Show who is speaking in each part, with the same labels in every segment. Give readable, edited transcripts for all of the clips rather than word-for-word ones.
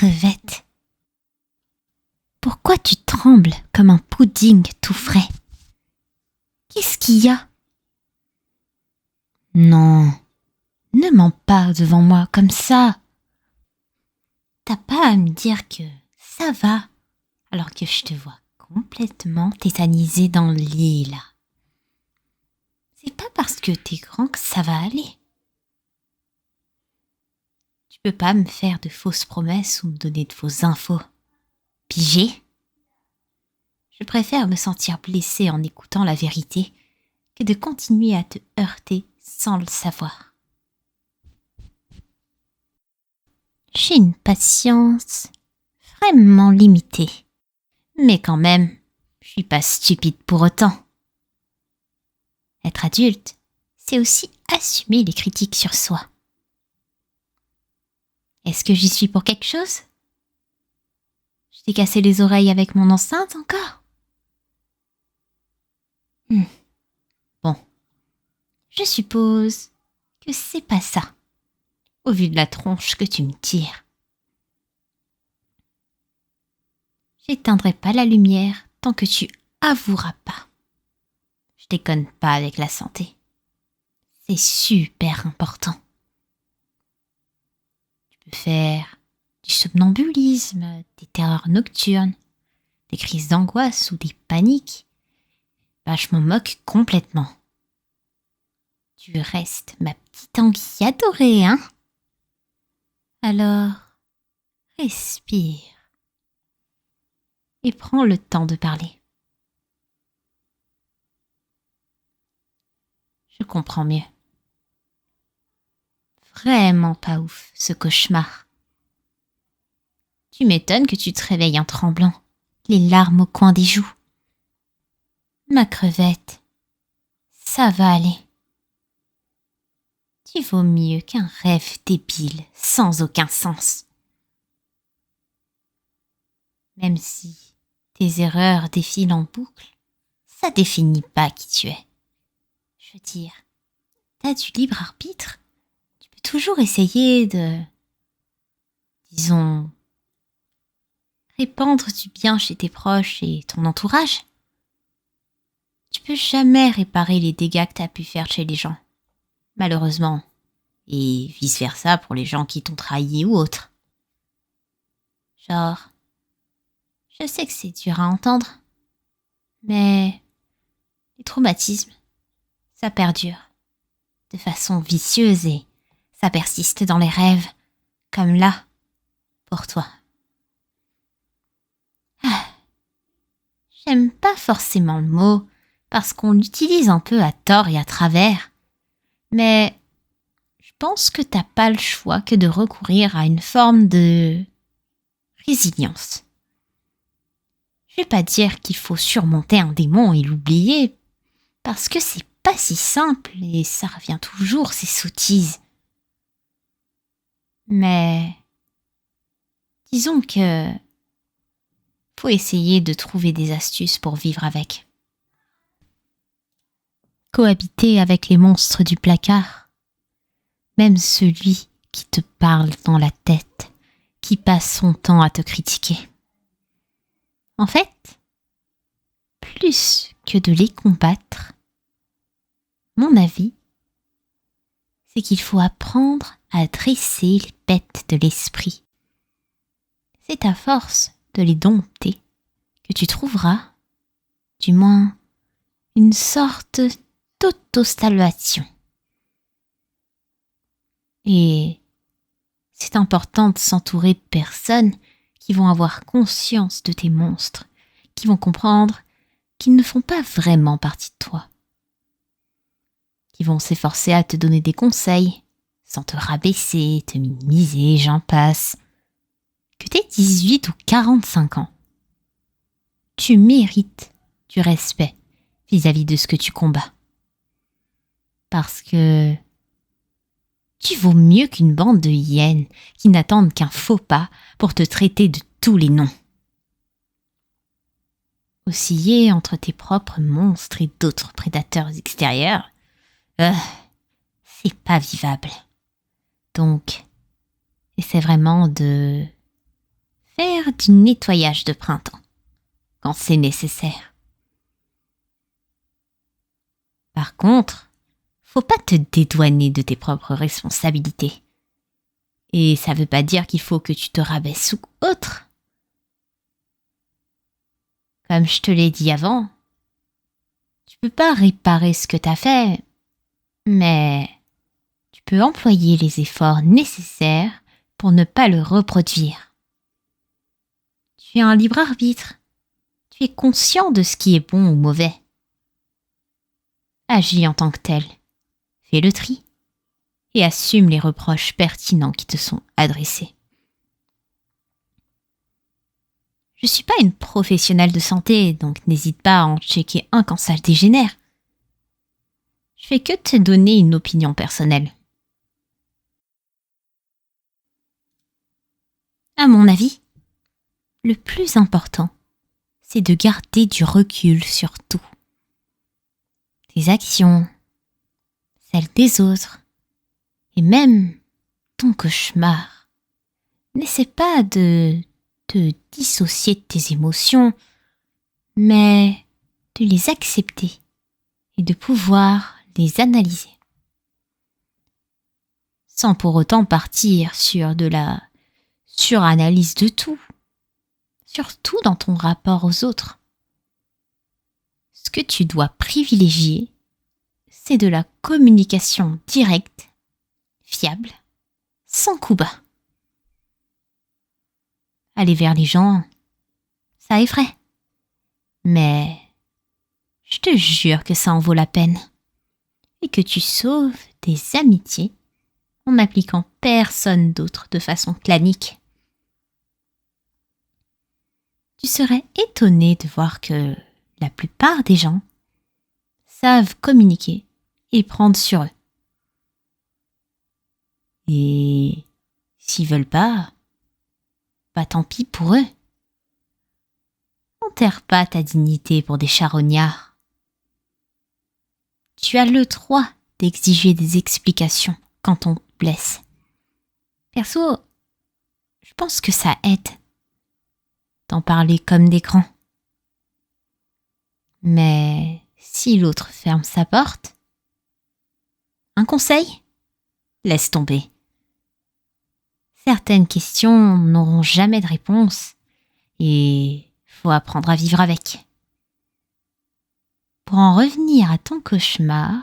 Speaker 1: crevette. Pourquoi tu trembles comme un pudding tout frais? Qu'est-ce qu'il y a? Non, ne mens pas devant moi comme ça. T'as pas à me dire que ça va, alors que je te vois complètement tétanisée dans le lit là. C'est pas parce que t'es grand que ça va aller. Tu peux pas me faire de fausses promesses ou me donner de fausses infos. Pigé? Je préfère me sentir blessée en écoutant la vérité que de continuer à te heurter sans le savoir. J'ai une patience vraiment limitée. Mais quand même, je suis pas stupide pour autant. Être adulte, c'est aussi assumer les critiques sur soi. Est-ce que j'y suis pour quelque chose? Je t'ai cassé les oreilles avec mon enceinte encore? Bon, je suppose que c'est pas ça, au vu de la tronche que tu me tires. J'éteindrai pas la lumière tant que tu avoueras pas. Je déconne pas avec la santé. C'est super important. Tu peux faire du somnambulisme, des terreurs nocturnes, des crises d'angoisse ou des paniques. Bah, je m'en moque complètement. Tu restes ma petite anguille adorée, hein? Alors, respire et prends le temps de parler. Je comprends mieux. Vraiment pas ouf, ce cauchemar. Tu m'étonnes que tu te réveilles en tremblant, les larmes au coin des joues. Ma crevette, ça va aller. Tu vaux mieux qu'un rêve débile, sans aucun sens. Même si tes erreurs défilent en boucle, ça définit pas qui tu es. Je veux dire, t'as du libre arbitre. Tu peux toujours essayer de, disons, répandre du bien chez tes proches et ton entourage. Tu peux jamais réparer les dégâts que t'as pu faire chez les gens, malheureusement, et vice-versa pour les gens qui t'ont trahi ou autres. Genre, je sais que c'est dur à entendre, mais les traumatismes, ça perdure de façon vicieuse et ça persiste dans les rêves, comme là, pour toi. J'aime pas forcément le mot, parce qu'on l'utilise un peu à tort et à travers, mais je pense que t'as pas le choix que de recourir à une forme de résilience. Je vais pas dire qu'il faut surmonter un démon et l'oublier, parce que c'est pas si simple et ça revient toujours, ces sottises. Mais disons que faut essayer de trouver des astuces pour vivre avec. Cohabiter avec les monstres du placard, même celui qui te parle dans la tête, qui passe son temps à te critiquer. En fait, plus que de les combattre, mon avis, c'est qu'il faut apprendre à dresser les bêtes de l'esprit. C'est à force de les dompter que tu trouveras, du moins, une sorte d'auto-salvation. Et c'est important de s'entourer de personnes qui vont avoir conscience de tes monstres, qui vont comprendre qu'ils ne font pas vraiment partie de toi, qui vont s'efforcer à te donner des conseils, sans te rabaisser, te minimiser, j'en passe. Que t'aies 18 ou 45 ans, tu mérites du respect vis-à-vis de ce que tu combats. Parce que tu vaux mieux qu'une bande de hyènes qui n'attendent qu'un faux pas pour te traiter de tous les noms. Osciller entre tes propres monstres et d'autres prédateurs extérieurs, c'est pas vivable. Donc, essaie vraiment de faire du nettoyage de printemps, quand c'est nécessaire. Par contre, faut pas te dédouaner de tes propres responsabilités. Et ça veut pas dire qu'il faut que tu te rabaisses ou autre. Comme je te l'ai dit avant, tu peux pas réparer ce que t'as fait, mais tu peux employer les efforts nécessaires pour ne pas le reproduire. Tu es un libre arbitre. Tu es conscient de ce qui est bon ou mauvais. Agis en tant que tel. Fais le tri et assume les reproches pertinents qui te sont adressés. Je suis pas une professionnelle de santé, donc n'hésite pas à en checker un quand ça dégénère. Je fais que te donner une opinion personnelle. À mon avis, le plus important, c'est de garder du recul sur tout. Tes actions, celles des autres, et même ton cauchemar. N'essaie pas de te dissocier de tes émotions, mais de les accepter et de pouvoir les analyser. Sans pour autant partir sur de la suranalyse de tout, surtout dans ton rapport aux autres. Ce que tu dois privilégier, c'est de la communication directe, fiable, sans coup bas. Aller vers les gens, ça effraie. Mais je te jure que ça en vaut la peine. Et que tu sauves des amitiés en n'appliquant personne d'autre de façon clanique. Tu serais étonné de voir que la plupart des gens savent communiquer et prendre sur eux. Et s'ils veulent pas, bah tant pis pour eux. N'enterre pas ta dignité pour des charognards. Tu as le droit d'exiger des explications quand on te blesse. Perso, je pense que ça aide d'en parler comme des grands. Mais si l'autre ferme sa porte, un conseil ? Laisse tomber. Certaines questions n'auront jamais de réponse et faut apprendre à vivre avec. Pour en revenir à ton cauchemar,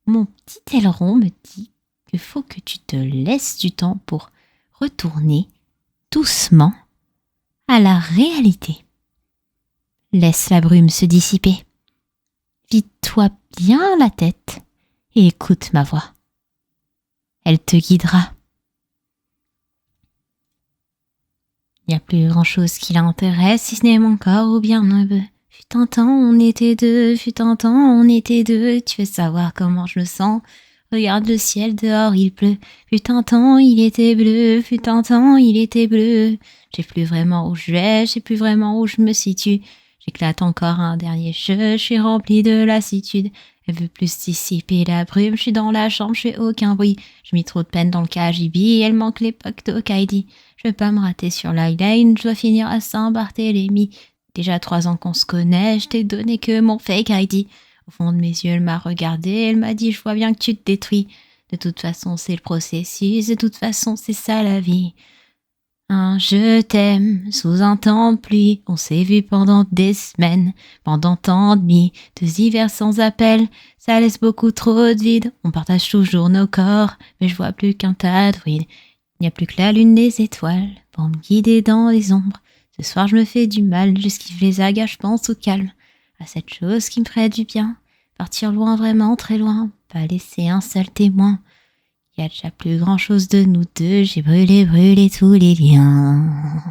Speaker 1: mon petit aileron me dit qu'il faut que tu te laisses du temps pour retourner doucement à la réalité. Laisse la brume se dissiper. Vide-toi bien la tête et écoute ma voix. Elle te guidera. Il n'y a plus grand-chose qui l'intéresse si ce n'est mon corps ou bien neveu. Fut un temps, on était deux, fut un temps, on était deux. Tu veux savoir comment je me sens ? Regarde le ciel, dehors il pleut. Fut un temps, il était bleu, fut un temps, il était bleu. J'ai plus vraiment où je vais, je sais plus vraiment où je me situe. J'éclate encore un dernier jeu, je suis remplie de lassitude. Elle veut plus dissiper la brume, je suis dans la chambre, je fais aucun bruit. Je mis trop de peine dans le KGB, elle manque l'époque d'Hokkaido. Je veux pas me rater sur l'highline, je dois finir à Saint-Barthélemy. Déjà 3 ans qu'on se connaît, je t'ai donné que mon fake ID. Au fond de mes yeux, elle m'a regardé, elle m'a dit « Je vois bien que tu te détruis. De toute façon, c'est le processus, de toute façon, c'est ça la vie. » Un je t'aime, sous un temps de pluie, on s'est vu pendant des semaines, pendant tant de nuits, 2 hivers sans appel, ça laisse beaucoup trop de vide, on partage toujours nos corps, mais je vois plus qu'un tas de ruines. Il n'y a plus que la lune des étoiles, pour me guider dans les ombres. Ce soir je me fais du mal, j'esquive les agaces, je pense au calme, à cette chose qui me ferait du bien, partir loin, vraiment très loin, pas laisser un seul témoin. Il y a déjà plus grand chose de nous deux, j'ai brûlé tous les liens.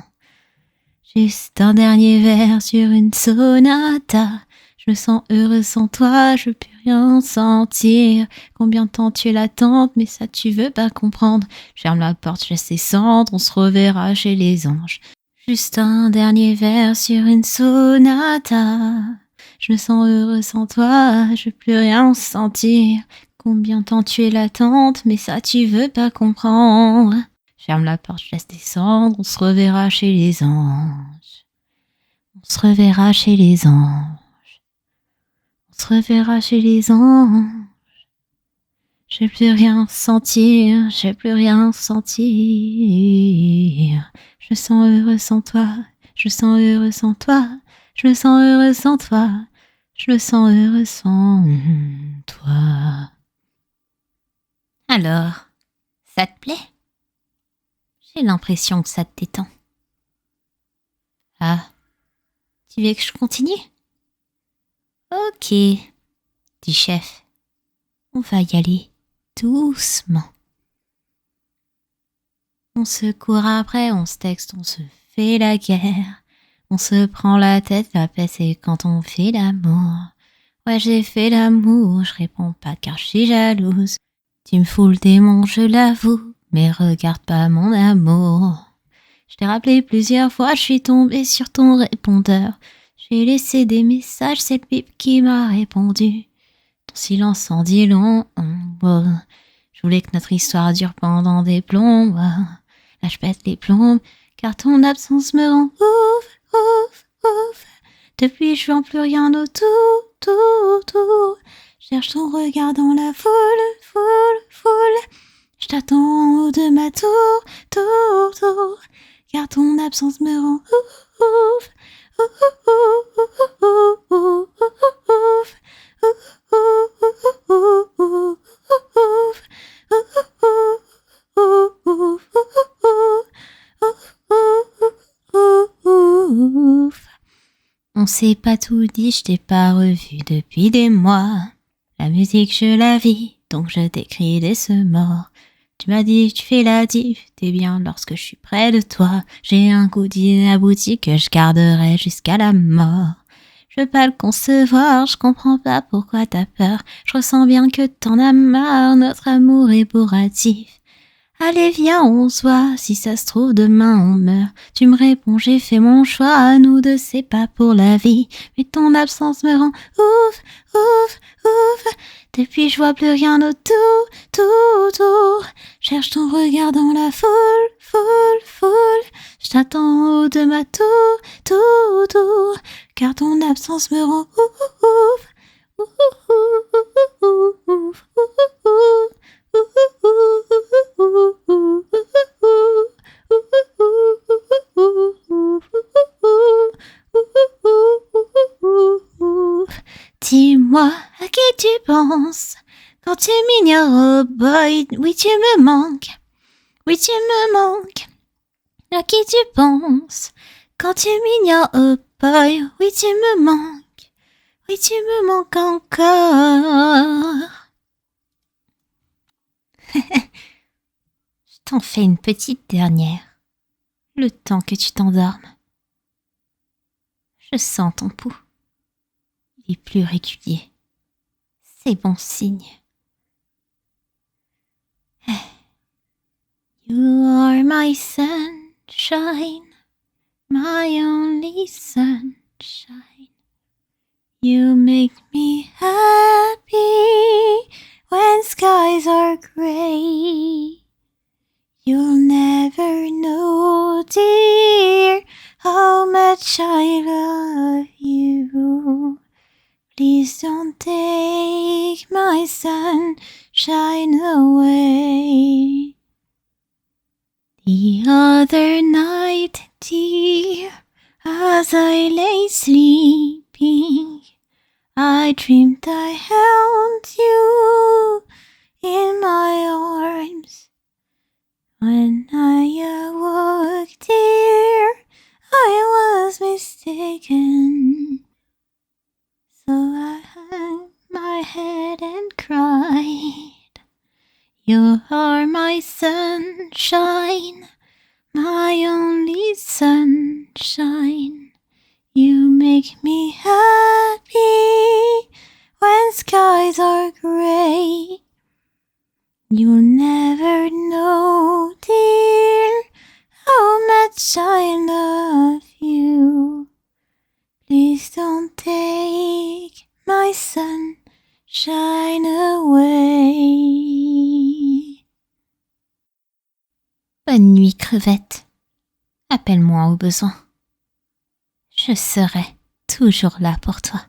Speaker 1: Juste un dernier vers sur une sonata. Je me sens heureux sans toi, je veux plus rien sentir. Combien de temps tu es l'attente, mais ça tu veux pas comprendre. Je ferme la porte, je laisse les cendres, on se reverra chez les anges. Juste un dernier vers sur une sonata. Je me sens heureux sans toi, je veux plus rien sentir. Combien de temps tu es l'attente, mais ça tu veux pas comprendre. Ferme la porte, je laisse descendre, on se reverra chez les anges. On se reverra chez les anges. On se reverra chez les anges. Je vais plus rien sentir, je vais plus rien sentir. Je me sens heureux sans toi, je me sens heureux sans toi, je me sens heureux sans toi, je me sens heureux sans toi. Alors, ça te plaît? J'ai l'impression que ça te détend. Ah, tu veux que je continue? Ok, dit chef, on va y aller doucement. On se court après, on se texte, on se fait la guerre. On se prend la tête, la paix c'est quand on fait l'amour. Ouais, j'ai fait l'amour, je réponds pas car je suis jalouse. Tu me fous le démon, je l'avoue, mais regarde pas mon amour. Je t'ai rappelé plusieurs fois, je suis tombée sur ton répondeur. J'ai laissé des messages, c'est le bip qui m'a répondu. Ton silence en dit long, oh. Je voulais que notre histoire dure pendant des plombs. Là, je pète les plombs, car ton absence me rend ouf, ouf, ouf. Depuis, je vois plus rien autour, tout. Cherche ton regard dans la foule. Je t'attends en haut de ma tour, car ton absence me rend ouf, On s'est pas tout dit, je t'ai pas revu depuis des mois. La musique je la vis, donc je t'écris des morts. Tu m'as dit tu fais la diff, t'es bien lorsque je suis près de toi. J'ai un goût inabouti que je garderai jusqu'à la mort. Je veux pas le concevoir, je comprends pas pourquoi t'as peur. Je ressens bien que t'en as marre, notre amour est bourratif. Allez viens on se voit, si ça se trouve demain on meurt. Tu me réponds j'ai fait mon choix, nous deux c'est pas pour la vie. Mais ton absence me rend ouf. Depuis je vois plus rien autour, tout. Cherche ton regard dans la foule. Je t'attends en haut de ma tour, car ton absence me rend ouf. Dis-moi à qui tu penses quand tu m'ignores, oh boy. Oui, tu me manques. À qui tu penses quand tu m'ignores, oh boy. Oui, tu me manques. Oui, tu me manques encore. Je t'en fais une petite dernière. Le temps que tu t'endormes. Je sens ton pouls. Il est plus régulier. C'est bon signe. You are my sunshine, my only sunshine. You make me happy when skies are gray. You'll never know, dear, how much I love you. Please don't take my sunshine away. The other night, dear, as I lay sleeping, I dreamed I held you in my arms. When I awoke, dear, I was mistaken. So I hung my head and cried. You are my sunshine, my only sunshine. You make me happy when skies are gray. You'll never know, dear, how much I love you. Please don't take my sunshine away. Bonne nuit, crevette. Appelle-moi au besoin. Je serai toujours là pour toi.